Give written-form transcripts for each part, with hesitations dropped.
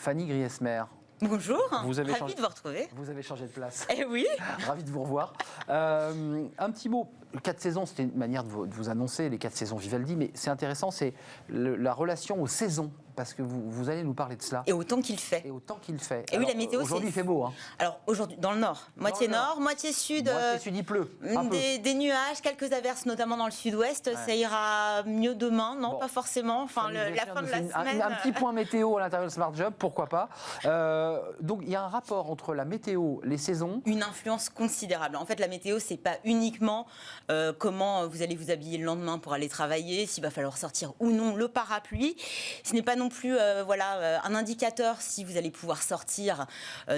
Fanny Griesmer. Bonjour, Ravi de vous retrouver. Vous avez changé de place. Eh oui. Ravi de vous revoir. Un petit mot, 4 saisons, c'était une manière de vous annoncer les 4 saisons Vivaldi, mais c'est intéressant, c'est la relation aux saisons, parce que vous allez nous parler de cela. Et autant qu'il fait. Et autant qu'il fait. Et alors, oui, la météo, aujourd'hui, il fait beau. Hein. Alors, aujourd'hui, dans le nord, moitié nord, moitié sud. Moitié sud, il pleut. Des nuages, quelques averses, notamment dans le sud-ouest. Ouais. Ça ira mieux demain, non, pas forcément. Enfin, la fin de la semaine. Un petit point météo à l'intérieur de Smart Job, pourquoi pas. Donc, il y a un rapport entre la météo, les saisons. Une influence considérable. En fait, la météo, c'est pas uniquement comment vous allez vous habiller le lendemain pour aller travailler, s'il va falloir sortir ou non le parapluie. Ce n'est pas non plus un indicateur si vous allez pouvoir sortir,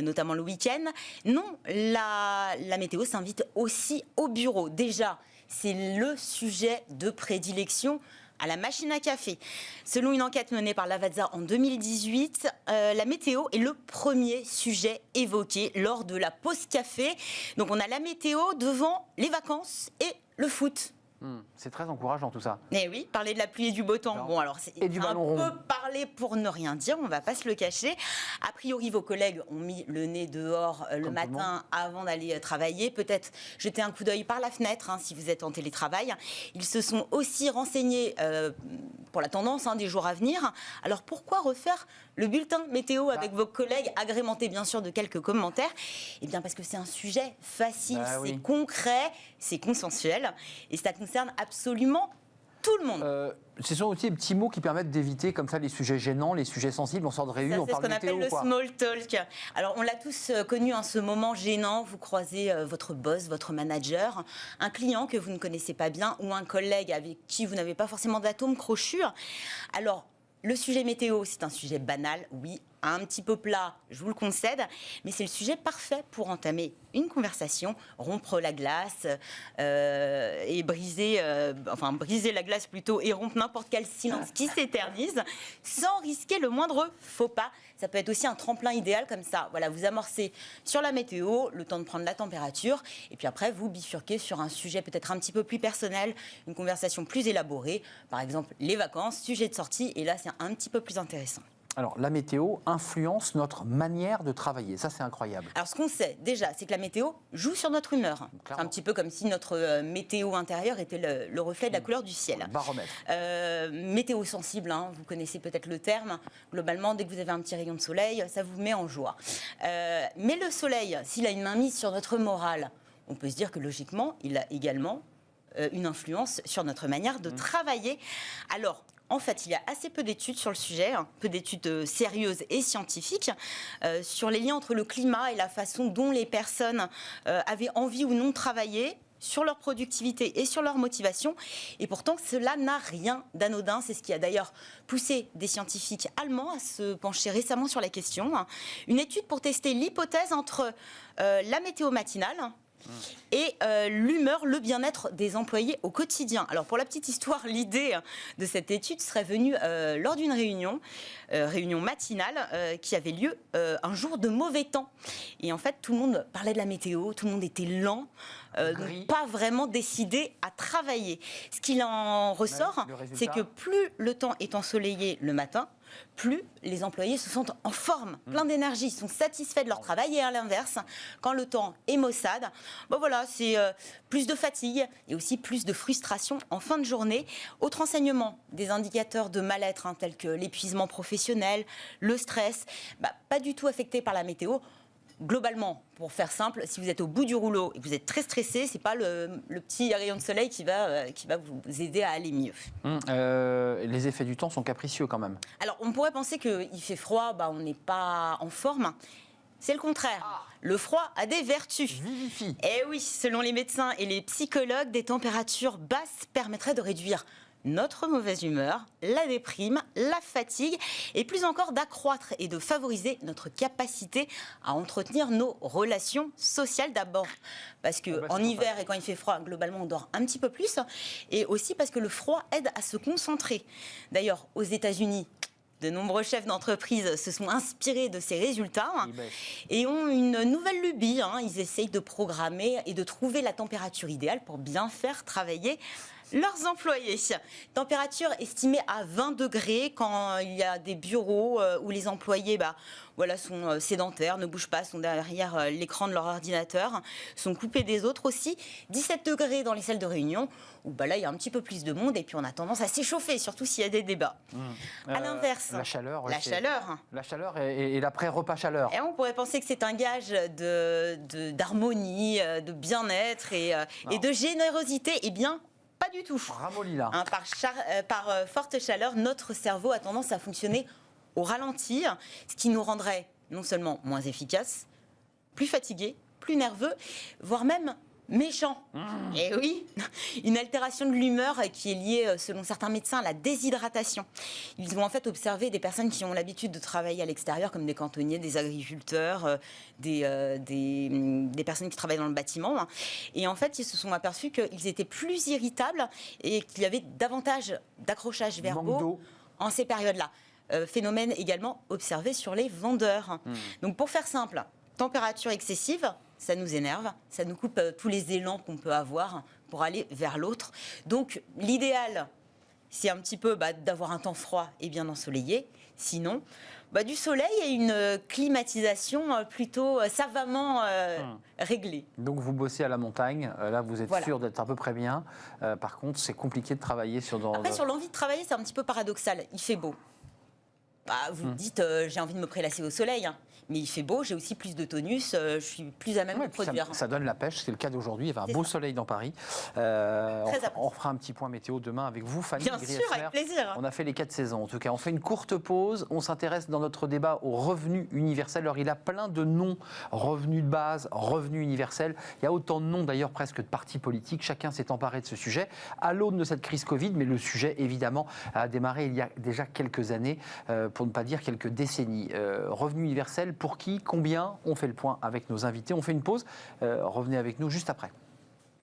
notamment le week-end. Non, la météo s'invite aussi au bureau. Déjà, c'est le sujet de prédilection à la machine à café. Selon une enquête menée par Lavazza en 2018, la météo est le premier sujet évoqué lors de la pause café. Donc on a la météo devant les vacances et le foot. C'est très encourageant tout ça. Eh oui, parler de la pluie et du beau temps. Bon, alors c'est un peu parler pour ne rien dire, on ne va pas se le cacher. A priori, vos collègues ont mis le nez dehors le matin avant d'aller travailler. Peut-être jeter un coup d'œil par la fenêtre si vous êtes en télétravail. Ils se sont aussi renseignés pour la tendance des jours à venir. Alors pourquoi refaire le bulletin météo avec vos collègues, agrémenté bien sûr de quelques commentaires? Eh bien parce que c'est un sujet facile, c'est concret, c'est consensuel et ça concerne absolument tout le monde. Ce sont aussi des petits mots qui permettent d'éviter comme ça les sujets gênants, les sujets sensibles. On sort de réunion, on parle de météo. C'est ce qu'on appelle le small talk. Alors on l'a tous connu, ce moment gênant. Vous croisez votre boss, votre manager, un client que vous ne connaissez pas bien ou un collègue avec qui vous n'avez pas forcément d'atome crochu. Alors le sujet météo, c'est un sujet banal, oui, un petit peu plat, je vous le concède, mais c'est le sujet parfait pour entamer une conversation, rompre la glace et briser la glace plutôt et rompre n'importe quel silence qui s'éternise sans risquer le moindre faux pas. Ça peut être aussi un tremplin idéal comme ça. Voilà, vous amorcez sur la météo, le temps de prendre la température, et puis après vous bifurquez sur un sujet peut-être un petit peu plus personnel, une conversation plus élaborée, par exemple les vacances, sujet de sortie, et là c'est un petit peu plus intéressant. Alors, la météo influence notre manière de travailler. Ça, c'est incroyable. Alors, ce qu'on sait, déjà, c'est que la météo joue sur notre humeur. C'est un petit peu comme si notre météo intérieure était le reflet de la couleur du ciel. Baromètre. Météo sensible, vous connaissez peut-être le terme. Globalement, dès que vous avez un petit rayon de soleil, ça vous met en joie. Mais le soleil, s'il a une mainmise sur notre morale, on peut se dire que logiquement, il a également une influence sur notre manière de travailler. Alors, en fait, il y a assez peu d'études sur le sujet, peu d'études sérieuses et scientifiques sur les liens entre le climat et la façon dont les personnes avaient envie ou non de travailler, sur leur productivité et sur leur motivation. Et pourtant, cela n'a rien d'anodin. C'est ce qui a d'ailleurs poussé des scientifiques allemands à se pencher récemment sur la question. Une étude pour tester l'hypothèse entre la météo matinale et l'humeur, le bien-être des employés au quotidien. Alors pour la petite histoire, l'idée de cette étude serait venue lors d'une réunion matinale qui avait lieu un jour de mauvais temps. Et en fait, tout le monde parlait de la météo, tout le monde était lent, donc pas vraiment décidé à travailler. Ce qu'il en ressort, c'est que plus le temps est ensoleillé le matin, plus les employés se sentent en forme, plein d'énergie, sont satisfaits de leur travail. Et à l'inverse, quand le temps est maussade, c'est plus de fatigue et aussi plus de frustration en fin de journée. Autre enseignement, des indicateurs de mal-être tels que l'épuisement professionnel, le stress, pas du tout affectés par la météo. Globalement, pour faire simple, si vous êtes au bout du rouleau et que vous êtes très stressé, c'est pas le petit rayon de soleil qui va vous aider à aller mieux. Les effets du temps sont capricieux quand même. Alors, on pourrait penser qu'il fait froid, on n'est pas en forme. C'est le contraire. Le froid a des vertus. Vivifie. Et oui, selon les médecins et les psychologues, des températures basses permettraient de réduire notre mauvaise humeur, la déprime, la fatigue et plus encore d'accroître et de favoriser notre capacité à entretenir nos relations sociales d'abord. Parce qu'en hiver et quand il fait froid, globalement, on dort un petit peu plus. Et aussi parce que le froid aide à se concentrer. D'ailleurs, aux États-Unis, de nombreux chefs d'entreprise se sont inspirés de ces résultats et ont une nouvelle lubie. Ils essayent de programmer et de trouver la température idéale pour bien faire travailler Leurs employés. Température estimée à 20 degrés quand il y a des bureaux où les employés sont sédentaires, ne bougent pas, sont derrière l'écran de leur ordinateur, sont coupés des autres aussi. 17 degrés dans les salles de réunion où là il y a un petit peu plus de monde et puis on a tendance à s'échauffer, surtout s'il y a des débats. À l'inverse, la chaleur. La chaleur et l'après-repas chaleur. Et on pourrait penser que c'est un gage d'harmonie, de bien-être et de générosité. Eh bien, pas du tout. Ramolli là. Par forte chaleur, notre cerveau a tendance à fonctionner au ralenti, ce qui nous rendrait non seulement moins efficaces, plus fatigués, plus nerveux, voire même méchants. Et oui, une altération de l'humeur qui est liée, selon certains médecins, à la déshydratation. Ils ont en fait observé des personnes qui ont l'habitude de travailler à l'extérieur, comme des cantonniers, des agriculteurs, des personnes qui travaillent dans le bâtiment. Et en fait, ils se sont aperçus qu'ils étaient plus irritables et qu'il y avait davantage d'accrochages verbaux en ces périodes-là. Phénomène également observé sur les vendeurs. Donc pour faire simple, température excessive, ça nous énerve, ça nous coupe tous les élans qu'on peut avoir pour aller vers l'autre. Donc l'idéal, c'est un petit peu d'avoir un temps froid et bien ensoleillé. Sinon, du soleil et une climatisation plutôt savamment réglée. Donc vous bossez à la montagne, là vous êtes sûr d'être à peu près bien. Par contre, c'est compliqué de travailler sur... Après, sur l'envie de travailler, c'est un petit peu paradoxal. Il fait beau. Vous dites, j'ai envie de me prélasser au soleil, mais il fait beau, j'ai aussi plus de tonus, je suis plus à même de produire. Ça donne la pêche, c'est le cas d'aujourd'hui. Il y avait un beau soleil dans Paris. On fera un petit point météo demain avec vous, Fanny. Bien sûr, avec plaisir. On a fait les 4 saisons. En tout cas, on fait une courte pause. On s'intéresse dans notre débat au revenu universel. Alors, il a plein de noms. Revenu de base, revenu universel. Il y a autant de noms d'ailleurs presque de partis politiques. Chacun s'est emparé de ce sujet à l'aune de cette crise Covid. Mais le sujet, évidemment, a démarré il y a déjà quelques années, pour ne pas dire quelques décennies. Revenu universel, pour qui, combien? On fait le point avec nos invités. On fait une pause. Revenez avec nous juste après.